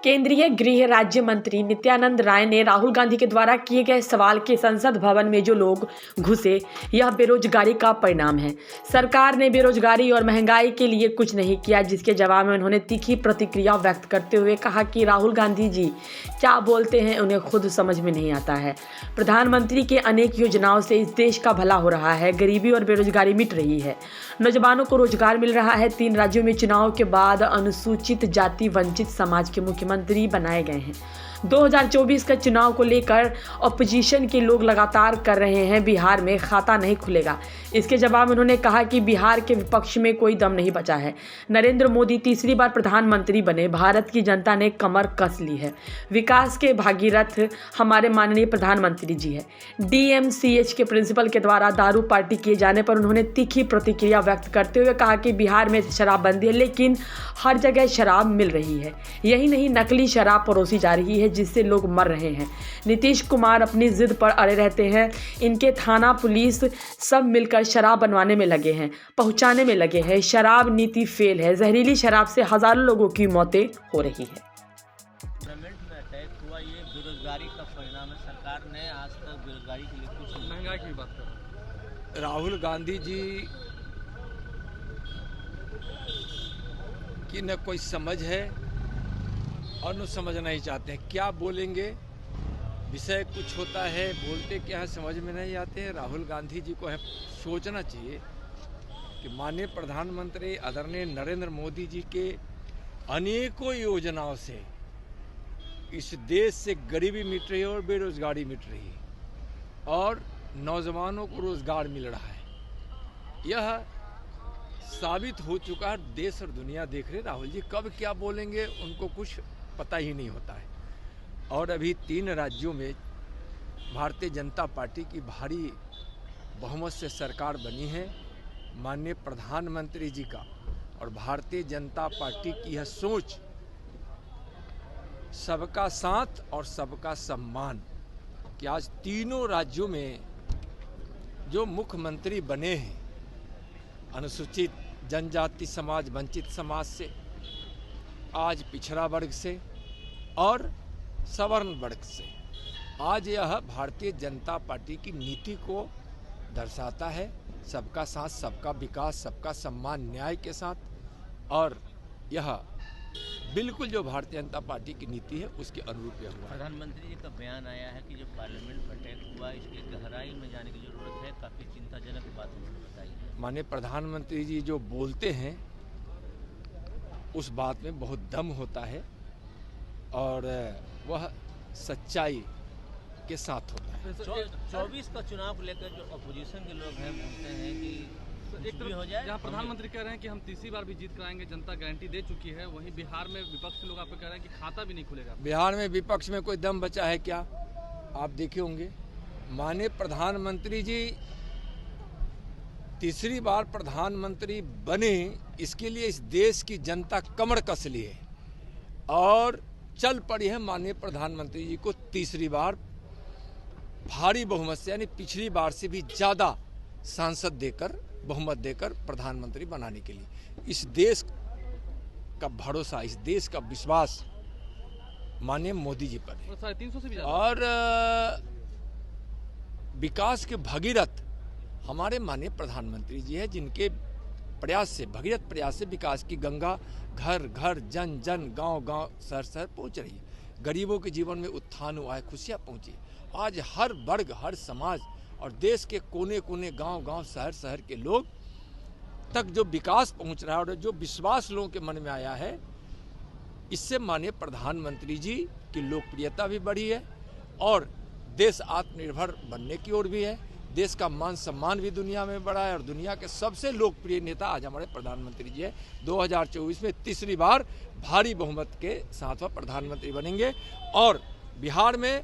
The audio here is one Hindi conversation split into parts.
केंद्रीय गृह राज्य मंत्री नित्यानंद राय ने राहुल गांधी के द्वारा किए गए सवाल के संसद भवन में जो लोग घुसे, यह बेरोजगारी का परिणाम है। सरकार ने बेरोजगारी और महंगाई के लिए कुछ नहीं किया, जिसके जवाब में उन्होंने तीखी प्रतिक्रिया व्यक्त करते हुए कहा कि राहुल गांधी जी क्या बोलते हैं उन्हें खुद समझ में नहीं आता है। प्रधानमंत्री के अनेक योजनाओं से इस देश का भला हो रहा है, गरीबी और बेरोजगारी मिट रही है, नौजवानों को रोजगार मिल रहा है। 3 राज्यों में चुनाव के बाद अनुसूचित जाति वंचित समाज के मुख्यमंत्री बनाए गए हैं। 2024 का चुनाव को लेकर अपोजिशन के लोग लगातार कर रहे हैं बिहार में खाता नहीं खुलेगा। इसके जवाब में उन्होंने कहा कि बिहार के विपक्ष में कोई दम नहीं बचा है। नरेंद्र मोदी तीसरी बार प्रधानमंत्री बने, भारत की जनता ने कमर कस ली है। विकास के भागीरथ हमारे माननीय प्रधानमंत्री जी है। DMCH के प्रिंसिपल के द्वारा दारू पार्टी किए जाने पर उन्होंने तीखी प्रतिक्रिया व्यक्त करते हुए कहा कि बिहार में शराबबंदी है, लेकिन हर जगह शराब मिल रही है। यही नहीं, नकली शराब परोसी जा रही है जिससे लोग मर रहे हैं। नीतीश कुमार अपनी जिद पर अड़े रहते हैं। इनके थाना पुलिस सब मिलकर शराब बनवाने में लगे हैं, पहुंचाने में लगे हैं। शराब नीति फेल है। जहरीली शराब से हजारों लोगों की मौतें हो रही है। पार्लियामेंट में अटैक हुआ, ये बेरोजगारी का परिणाम है। सरकार ने आज तक बेरोजगारी के लिए कुछ, महंगाई की बात कर राहुल गांधी जी की न कोई समझ है और न समझना ही चाहते हैं। क्या बोलेंगे, विषय कुछ होता है, बोलते क्या है समझ में नहीं आते हैं। राहुल गांधी जी को है सोचना चाहिए कि माननीय प्रधानमंत्री आदरणीय नरेंद्र मोदी जी के अनेकों योजनाओं से इस देश से गरीबी मिट रही है और बेरोजगारी मिट रही है और नौजवानों को रोजगार मिल रहा है। यह साबित हो चुका है, देश और दुनिया देख रहे। राहुल जी कब क्या बोलेंगे उनको कुछ पता ही नहीं होता है। और अभी 3 राज्यों में भारतीय जनता पार्टी की भारी बहुमत से सरकार बनी है। माननीय प्रधानमंत्री जी का और भारतीय जनता पार्टी की यह सोच, सबका साथ और सबका सम्मान, कि आज तीनों राज्यों में जो मुख्यमंत्री बने हैं, अनुसूचित जनजाति समाज वंचित समाज से, आज पिछड़ा वर्ग से और सवर्ण वर्ग से, आज यह भारतीय जनता पार्टी की नीति को दर्शाता है। सबका साथ, सबका विकास, सबका सम्मान, न्याय के साथ। और यह बिल्कुल जो भारतीय जनता पार्टी की नीति है उसके अनुरूप यह हुआ। प्रधानमंत्री जी का बयान आया है कि जो पार्लियामेंट में अटैक हुआ, इसकी गहराई में जाने की जरूरत है। काफ़ी चिंताजनक बात उन्होंने बताई है। माननीय प्रधानमंत्री जी जो बोलते हैं उस बात में बहुत दम होता है और वह सच्चाई के साथ होता है। 24 का चुनाव को लेकर जो अपोजिशन के लोग हैं बोलते हैं कि एक तरफ हो जाए, जहाँ प्रधानमंत्री कह रहे हैं कि हम तीसरी बार भी जीत कराएंगे, जनता गारंटी दे चुकी है, वहीं बिहार में विपक्ष के लोग आपको कह रहे हैं कि खाता भी नहीं खुलेगा। बिहार में विपक्ष में कोई दम बचा है क्या? आप देखे होंगे माननीय प्रधानमंत्री जी तीसरी बार प्रधानमंत्री बने, इसके लिए इस देश की जनता कमर कस ली है और चल पड़ी है माननीय प्रधानमंत्री जी को तीसरी बार भारी बहुमत से, यानी पिछली बार से भी ज़्यादा सांसद देकर, बहुमत देकर प्रधानमंत्री बनाने के लिए। इस देश का भरोसा, इस देश का विश्वास माननीय मोदी जी पर है। 350 से भी ज़्यादा। और विकास के भगीरथ हमारे माननीय प्रधानमंत्री जी हैं, जिनके प्रयास से, भगीरथ प्रयास से विकास की गंगा घर घर, जन जन, गांव गांव, शहर शहर पहुंच रही है। गरीबों के जीवन में उत्थान हुआ है, खुशियां पहुंची। आज हर वर्ग, हर समाज और देश के कोने कोने, गांव गांव, शहर शहर के लोग तक जो विकास पहुंच रहा है और जो विश्वास लोगों के मन में आया है, इससे माननीय प्रधानमंत्री जी की लोकप्रियता भी बढ़ी है और देश आत्मनिर्भर बनने की ओर भी है। देश का मान सम्मान भी दुनिया में बढ़ा है और दुनिया के सबसे लोकप्रिय नेता आज हमारे प्रधानमंत्री जी है। 2024 में तीसरी बार भारी बहुमत के साथ वह प्रधानमंत्री बनेंगे और बिहार में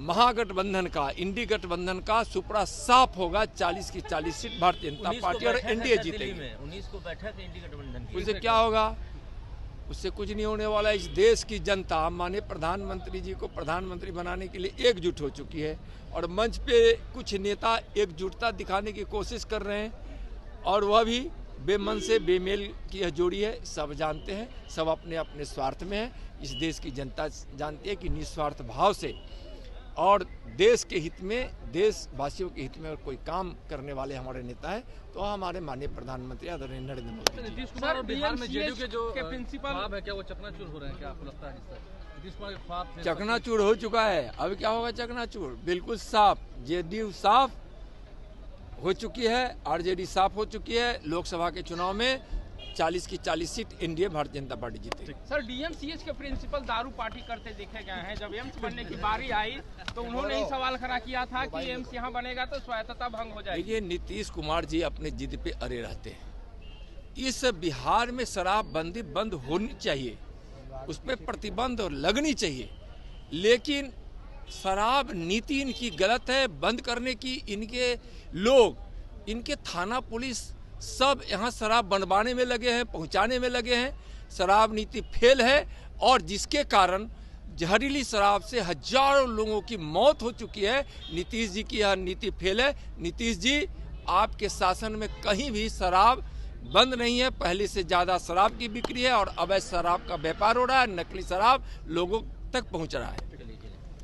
महागठबंधन का, इंडी गठबंधन का सुपड़ा साफ होगा। 40 की 40 सीट भारतीय जनता पार्टी और एनडीए जीतेगी। 19 को बैठक इंडी गठबंधन की। उससे क्या होगा? उससे कुछ नहीं होने वाला। इस देश की जनता माननीय प्रधानमंत्री जी को प्रधानमंत्री बनाने के लिए एकजुट हो चुकी है और मंच पे कुछ नेता एकजुटता दिखाने की कोशिश कर रहे हैं और वह भी बेमन से बेमेल की यह जोड़ी है, सब जानते हैं, सब अपने अपने स्वार्थ में है। इस देश की जनता जानती है कि निस्वार्थ भाव से और देश के हित में, देशवासियों के हित में अगर कोई काम करने वाले हमारे नेता है तो हमारे माननीय प्रधानमंत्री आदरणीय नरेंद्र मोदी। नीतीश कुमार और बिहार में जेडीयू के जो ख्वाब है, क्या वो चकनाचूर हो रहे हैं? क्या आपको लगता है नीतीश कुमार के ख्वाब चकनाचूर हो चुका है? अब क्या होगा चकनाचूर? बिल्कुल साफ, जेडीयू साफ हो चुकी है, आरजेडी साफ हो चुकी है। लोकसभा के चुनाव में 40 की 40 seat NDA Bharatiya Janata party जीतेगी। सर, डीएमसीएच के प्रिंसिपल दारू पार्टी करते देखे गए हैं। जब एम्स बनने की बारी आई तो उन्होंने ही सवाल खड़ा किया था कि एम्स यहाँ बनेगा तो स्वायत्तता भंग हो जाएगी। देखिए, नीतीश कुमार जी अपने जिद पे अड़े रहते हैं। इस बिहार में शराबबंदी बंद होनी चाहिए, उस पर प्रतिबंध लगनी चाहिए, लेकिन शराब नीति इनकी गलत है। बंद करने की इनके लोग, इनके थाना पुलिस सब यहाँ शराब बनवाने में लगे हैं, पहुँचाने में लगे हैं। शराब नीति फेल है और जिसके कारण जहरीली शराब से हजारों लोगों की मौत हो चुकी है। नीतीश जी की यह नीति फेल है। नीतीश जी, आपके शासन में कहीं भी शराब बंद नहीं है। पहले से ज़्यादा शराब की बिक्री है और अवैध शराब का व्यापार हो रहा है, नकली शराब लोगों तक पहुँच रहा है।